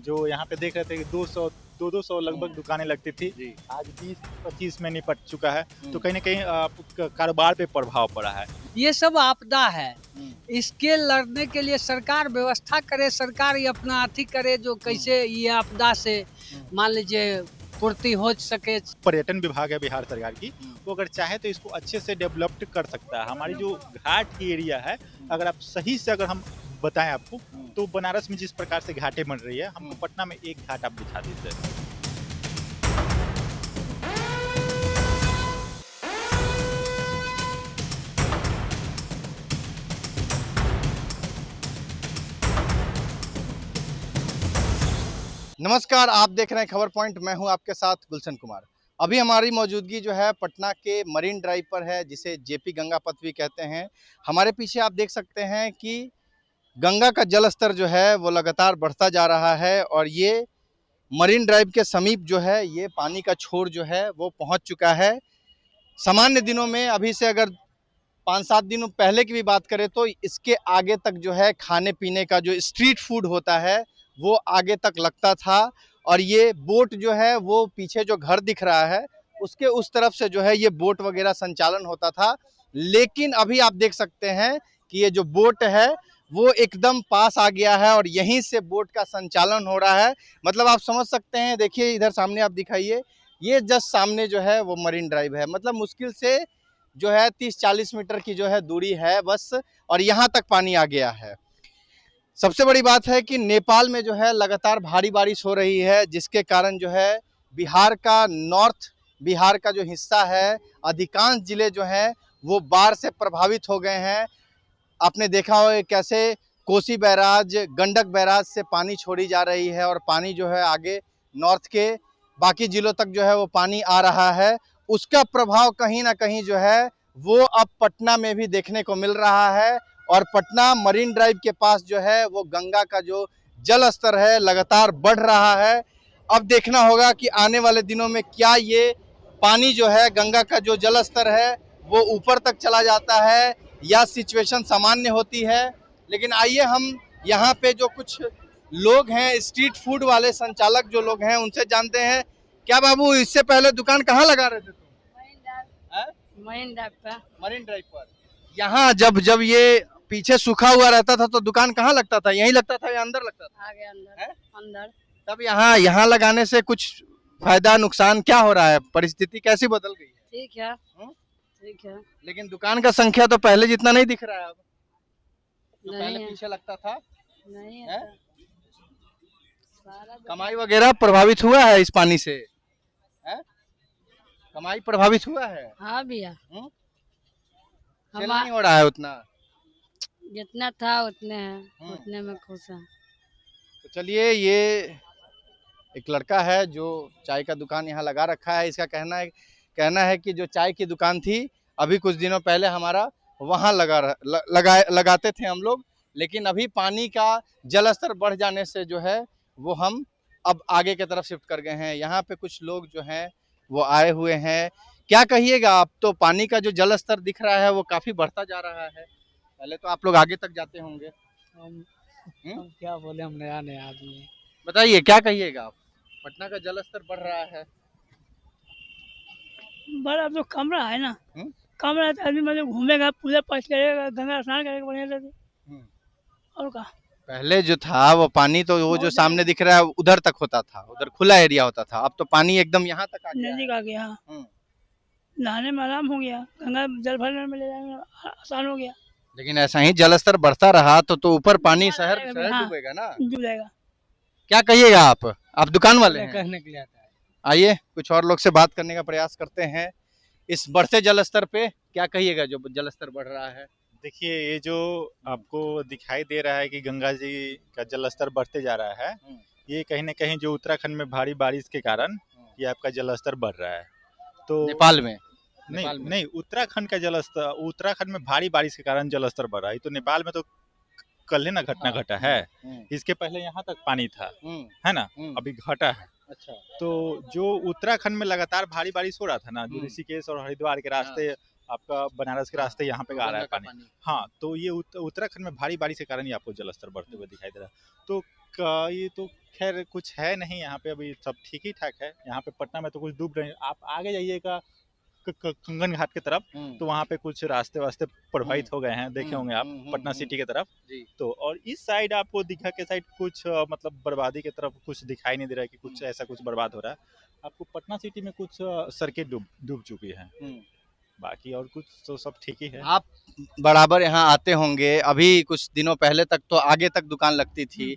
जो यहाँ पे देख रहे थे कि 200 लगभग दुकानें लगती थी, जी। आज 20-25 में निपट चुका है। तो कहीं ना कहीं कारोबार पे प्रभाव पड़ा है। ये सब आपदा है, इसके लड़ने के लिए सरकार व्यवस्था करे, सरकार ये अपना अथी करे जो कैसे ये आपदा से मान लीजिए पूर्ति हो सके। पर्यटन विभाग है बिहार सरकार की, वो अगर चाहे तो इसको अच्छे से डेवलप्ड कर सकता है। हमारी जो घाट की एरिया है, अगर आप सही से अगर हम बताएं आपको, तो बनारस में जिस प्रकार से घाटें बन रही है, हमको पटना में एक घाट आप दिखा दीजिए। नमस्कार, आप देख रहे हैं खबर पॉइंट। मैं हूं आपके साथ गुलशन कुमार। अभी हमारी मौजूदगी जो है पटना के मरीन ड्राइव पर है, जिसे जेपी गंगा पथ भी कहते हैं। हमारे पीछे आप देख सकते हैं कि गंगा का जल स्तर जो है वो लगातार बढ़ता जा रहा है और ये मरीन ड्राइव के समीप जो है ये पानी का छोर जो है वो पहुंच चुका है। सामान्य दिनों में अभी से अगर 5-7 दिनों पहले की भी बात करें तो इसके आगे तक जो है खाने पीने का जो स्ट्रीट फूड होता है वो आगे तक लगता था और ये बोट जो है वो पीछे जो घर दिख रहा है उसके उस तरफ से जो है ये बोट वगैरह संचालन होता था। लेकिन अभी आप देख सकते हैं कि ये जो बोट है वो एकदम पास आ गया है और यहीं से बोट का संचालन हो रहा है। मतलब आप समझ सकते हैं, देखिए इधर सामने आप दिखाइए, ये जस्ट सामने जो है वो मरीन ड्राइव है। मतलब मुश्किल से जो है 30-40 मीटर की जो है दूरी है बस, और यहाँ तक पानी आ गया है। सबसे बड़ी बात है कि नेपाल में जो है लगातार भारी बारिश हो रही है, जिसके कारण जो है बिहार का नॉर्थ बिहार का जो हिस्सा है, अधिकांश जिले जो हैं वो बाढ़ से प्रभावित हो गए हैं। आपने देखा हो कैसे कोसी बैराज, गंडक बैराज से पानी छोड़ी जा रही है और पानी जो है आगे नॉर्थ के बाकी जिलों तक जो है वो पानी आ रहा है। उसका प्रभाव कहीं ना कहीं जो है वो अब पटना में भी देखने को मिल रहा है और पटना मरीन ड्राइव के पास जो है वो गंगा का जो जल स्तर है लगातार बढ़ रहा है। अब देखना होगा कि आने वाले दिनों में क्या ये पानी जो है गंगा का जो जल स्तर है वो ऊपर तक चला जाता है या सिचुएशन सामान्य होती है। लेकिन आइए हम यहाँ पे जो कुछ लोग हैं, स्ट्रीट फूड वाले संचालक जो लोग हैं, उनसे जानते हैं। क्या बाबू, इससे पहले दुकान कहाँ लगा रहे थे तुम? मरीन ड्राइव पर। यहाँ जब जब ये पीछे सूखा हुआ रहता था तो दुकान कहाँ लगता था? यहीं लगता था या अंदर लगता था? आगे अंदर है? अंदर। तब यहाँ यहाँ लगाने से कुछ फायदा नुकसान क्या हो रहा है? परिस्थिति कैसी बदल गई है? ठीक है, ठीक है। लेकिन दुकान का संख्या तो पहले जितना नहीं दिख रहा है अब, जो नहीं पहले है। पीछे लगता था। नहीं है? है सारा कमाई वगैरह प्रभावित हुआ है इस पानी से? है? कमाई प्रभावित हुआ है? हाँ भैया, सेल नहीं हो रहा है उतना? जितना था उतने हैं, उतने में खुश हैं। तो चलिए, ये एक लड़का है जो चाय का दुकान यहाँ लगा रखा है। इसका कहना है कि जो चाय की दुकान थी अभी कुछ दिनों पहले हमारा वहाँ लगाते थे हम लोग, लेकिन अभी पानी का जल स्तर बढ़ जाने से जो है वो हम अब आगे की तरफ शिफ्ट कर गए हैं। यहाँ पे कुछ लोग जो हैं वो आए हुए हैं। क्या कहिएगा आप? तो पानी का जो जल स्तर दिख रहा है वो काफ़ी बढ़ता जा रहा है। पहले तो आप लोग आगे तक जाते होंगे। हम क्या बोले, हम नया नया आदमी हैं। बताइए क्या कहिएगा आप? पटना का जल स्तर बढ़ रहा है। बड़ा अब तो कम रहा है ना, हम्म? कम रहा तो आदमी मतलब घूमेगा, पूजा पाठ करेगा, गंगा स्नान करेगा बढ़िया से। और का पहले जो था वो पानी तो वो जो सामने दिख रहा है उधर तक होता था, उधर खुला एरिया होता था। अब तो पानी एकदम यहाँ तक आ गया है। नजदीक आ गया, हम्म। नहाने में आराम हो गया, गंगा जल भरने में ले जाने में आसान हो गया। लेकिन ऐसा ही जल स्तर बढ़ता रहा तो ऊपर पानी शहर हाँ, डूबेगा ना। डूब जाएगा। क्या कहिएगा आप दुकान वाले हैं? कहने के लिए आता है। आइए कुछ और लोग से बात करने का प्रयास करते हैं। इस बढ़ते जल स्तर पे क्या कहिएगा, जो जल स्तर बढ़ रहा है? देखिए, ये जो आपको दिखाई दे रहा है कि गंगा जी का जल स्तर बढ़ते जा रहा है, ये कहीं ना कहीं जो उत्तराखंड में भारी बारिश के कारण ये आपका जल स्तर बढ़ रहा है। तो नेपाल में नहीं, उत्तराखंड का जल स्तर, उत्तराखंड में भारी बारिश के कारण जल स्तर बढ़ रहा है। तो नेपाल में तो कल ही ना घटना घटा है, इसके पहले यहाँ तक पानी था, है ना, अभी घटा है। अच्छा। तो जो उत्तराखंड में लगातार भारी बारिश हो रहा था ना, जो ऋषिकेश और हरिद्वार के रास्ते आपका बनारस के रास्ते यहाँ पे आ रहा है गंगा का पानी। हाँ, तो ये उत्तराखंड में भारी बारिश के कारण ही आपको जलस्तर बढ़ते हुए दिखाई दे रहा है। तो ये तो खैर कुछ है नहीं, यहाँ पे अभी सब ठीक ही ठाक है। यहाँ पे पटना में तो कुछ डूब रहे हैं। आप आगे जाइएगा कंगन घाट की तरफ, तो वहाँ पे कुछ रास्ते वास्ते प्रभावित हो गए हैं, देखे होंगे आप पटना सिटी की तरफ। जी। तो और इस साइड आपको दीघा के साइड कुछ मतलब बर्बादी की तरफ कुछ दिखाई नहीं दे रहा है कि कुछ ऐसा कुछ बर्बाद हो रहा है। आपको पटना सिटी में कुछ सड़कें डूब चुकी हैं, बाकी और कुछ तो सब ठीक ही है। आप बराबर यहाँ आते होंगे, अभी कुछ दिनों पहले तक तो आगे तक दुकान लगती थी,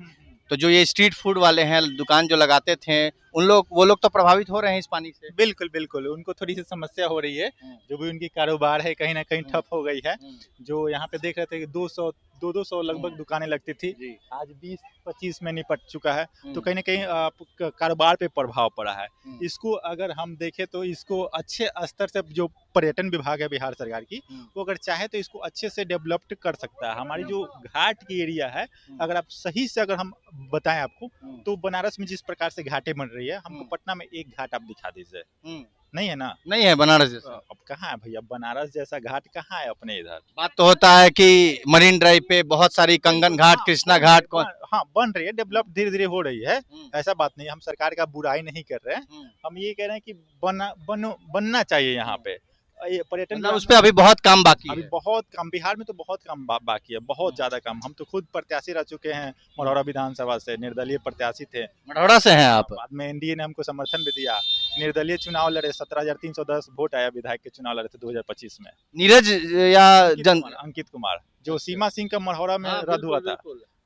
तो जो ये स्ट्रीट फूड वाले हैं दुकान जो लगाते थे वो लोग तो प्रभावित हो रहे हैं इस पानी से। बिल्कुल बिल्कुल, उनको थोड़ी सी समस्या हो रही है। जो भी उनकी कारोबार है कहीं ना कहीं ठप हो गई है। जो यहाँ पे देख रहे थे कि 200 लगभग दुकानें लगती थी, आज 20-25 में निपट चुका है। तो कहीं ना कहीं कारोबार पे प्रभाव पड़ा है। इसको अगर हम देखें तो इसको अच्छे स्तर से जो पर्यटन विभाग है बिहार सरकार की, वो अगर चाहे तो इसको अच्छे से डेवलप्ड कर सकता है। हमारी जो घाट की एरिया है, अगर आप सही से अगर हम बताएं आपको, तो बनारस में जिस प्रकार से घाटें बन रही है, हमको पटना में एक घाट आप दिखा दीजिए। नहीं है ना? नहीं है बनारस जैसा। अब कहाँ है भैया, बनारस जैसा घाट कहाँ है अपने इधर। बात तो होता है कि मरीन ड्राइव पे बहुत सारी कंगन घाट, कृष्णा घाट को हाँ बन रही है, डेवलप धीरे धीरे हो रही है। ऐसा बात नहीं, हम सरकार का बुराई नहीं कर रहे हैं। हम ये कह रहे हैं कि बनना चाहिए यहाँ पे। ये पर्यटन मतलब उस पे अभी बहुत काम बाकी अभी है। बहुत कम, बिहार में तो बहुत कम बाकी है, बहुत ज्यादा कम। हम तो खुद प्रत्याशी रह चुके हैं मढ़ौरा विधानसभा से, निर्दलीय प्रत्याशी थे। मढ़ौरा से हैं आप? बाद में एनडीए ने हमको समर्थन भी दिया, निर्दलीय चुनाव लड़े, 17,310 वोट आया, विधायक के चुनाव लड़े थे 2025 में। नीरज या अंकित कुमार जो सीमा सिंह का मढ़ौरा में रद्द हुआ था,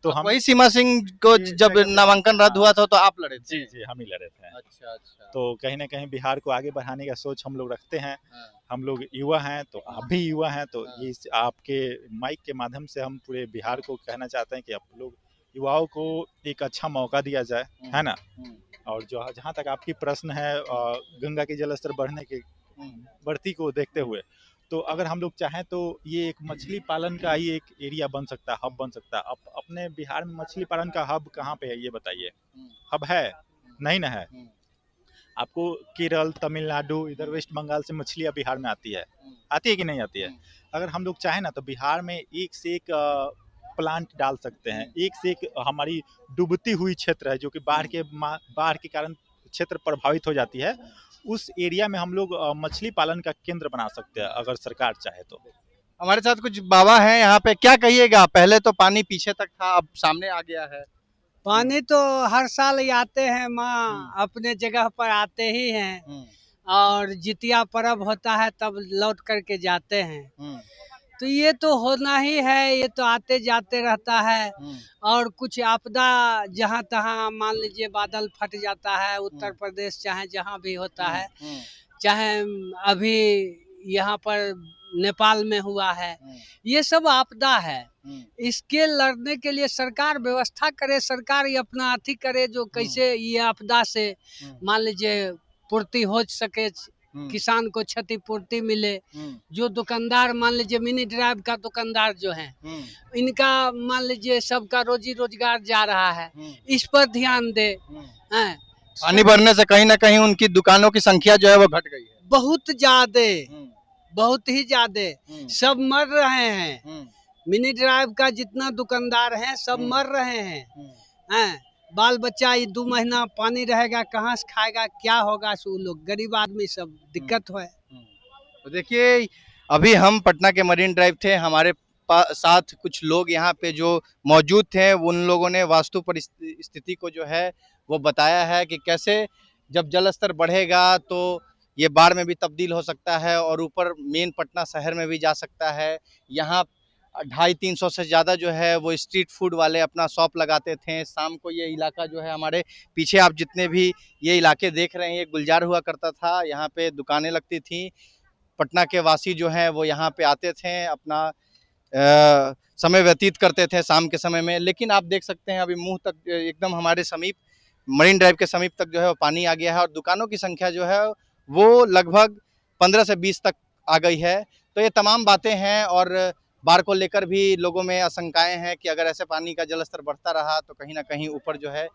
तो हम वही सीमा सिंह को जब नामांकन रद्द हुआ था तो आप लड़े थे? जी हम ही लड़े थे। अच्छा अच्छा। तो कहीं ना कहीं बिहार को आगे बढ़ाने का सोच हम लोग रखते हैं। हम लोग युवा हैं, तो आप भी युवा हैं, तो ये आपके माइक के माध्यम से हम पूरे बिहार को कहना चाहते हैं कि आप लोग युवाओं को एक अच्छा मौका दिया जाए, है ना। और जो जहाँ तक आपकी प्रश्न है गंगा की जलस्तर बढ़ती को देखते हुए, तो अगर हम लोग चाहें तो ये एक मछली पालन का ही एक एरिया बन सकता है, हब बन सकता है। अपने बिहार में मछली पालन का हब कहाँ पे है ये बताइए? हब है नहीं ना है। आपको केरल, तमिलनाडु, इधर वेस्ट बंगाल से मछलियाँ बिहार में आती है कि नहीं आती है? अगर हम लोग चाहें ना तो बिहार में एक से एक प्लांट डाल सकते हैं। एक से एक हमारी डूबती हुई क्षेत्र है, जो कि बाढ़ के कारण क्षेत्र प्रभावित हो जाती है, उस एरिया में हम लोग मछली पालन का केंद्र बना सकते हैं, अगर सरकार चाहे तो। हमारे साथ कुछ बाबा हैं यहाँ पे, क्या कहिएगा? पहले तो पानी पीछे तक था, अब सामने आ गया है। पानी तो हर साल ही आते हैं, माँ अपने जगह पर आते ही हैं, और जितिया पर्व होता है तब लौट करके जाते हैं। तो ये तो होना ही है, ये तो आते जाते रहता है। और कुछ आपदा जहाँ तहाँ मान लीजिए बादल फट जाता है, उत्तर प्रदेश चाहे जहाँ भी होता है, चाहे अभी यहाँ पर नेपाल में हुआ है, ये सब आपदा है। इसके लड़ने के लिए सरकार व्यवस्था करे, सरकार ये अपना अथी करे, जो कैसे ये आपदा से मान लीजिए पूर्ति हो सके, किसान को क्षतिपूर्ति मिले। जो दुकानदार मान लीजिए मिनी ड्राइव का दुकानदार जो है, इनका मान लीजिए सबका रोजी रोजगार जा रहा है, इस पर ध्यान दे। पानी भरने से कहीं ना कहीं उनकी दुकानों की संख्या जो है वो घट गई है, बहुत ज्यादा, बहुत ही ज्यादा। सब मर रहे हैं, मिनी ड्राइव का जितना दुकानदार है सब मर रहे हैं। बाल बच्चा ये 2 महीना पानी रहेगा, कहाँ से खाएगा, क्या होगा? सो लोग गरीब आदमी सब दिक्कत है। तो देखिए अभी हम पटना के मरीन ड्राइव थे, हमारे साथ कुछ लोग यहाँ पे जो मौजूद थे, उन लोगों ने वास्तु परिस्थिति को जो है वो बताया है कि कैसे जब जल स्तर बढ़ेगा तो ये बाढ़ में भी तब्दील हो सकता है और ऊपर मेन पटना शहर में भी जा सकता है। यहाँ 250-300 से ज़्यादा जो है वो स्ट्रीट फूड वाले अपना शॉप लगाते थे। शाम को ये इलाका जो है, हमारे पीछे आप जितने भी ये इलाके देख रहे हैं, ये गुलजार हुआ करता था, यहाँ पे दुकानें लगती थी। पटना के वासी जो हैं वो यहाँ पे आते थे, अपना समय व्यतीत करते थे शाम के समय में। लेकिन आप देख सकते हैं अभी मुंह तक एकदम हमारे समीप मरीन ड्राइव के समीप तक जो है वो पानी आ गया है और दुकानों की संख्या जो है वो लगभग 15 से 20 तक आ गई है। तो ये तमाम बातें हैं और बाढ़ को लेकर भी लोगों में आशंकाएं हैं कि अगर ऐसे पानी का जलस्तर बढ़ता रहा तो कहीं ना कहीं ऊपर जो है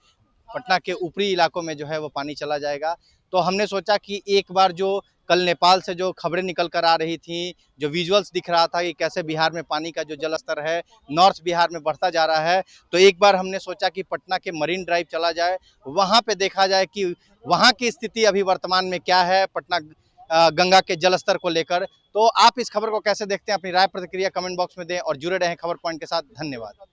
पटना के ऊपरी इलाकों में जो है वो पानी चला जाएगा। तो हमने सोचा कि एक बार जो कल नेपाल से जो खबरें निकल कर आ रही थी, जो विजुअल्स दिख रहा था कि कैसे बिहार में पानी का जो जल स्तर है नॉर्थ बिहार में बढ़ता जा रहा है, तो एक बार हमने सोचा कि पटना के मरीन ड्राइव चला जाए, वहाँ पे देखा जाए कि वहाँ की स्थिति अभी वर्तमान में क्या है पटना गंगा के जल स्तर को लेकर। तो आप इस खबर को कैसे देखते हैं, अपनी राय प्रतिक्रिया कमेंट बॉक्स में दें और जुड़े रहें खबर पॉइंट के साथ। धन्यवाद।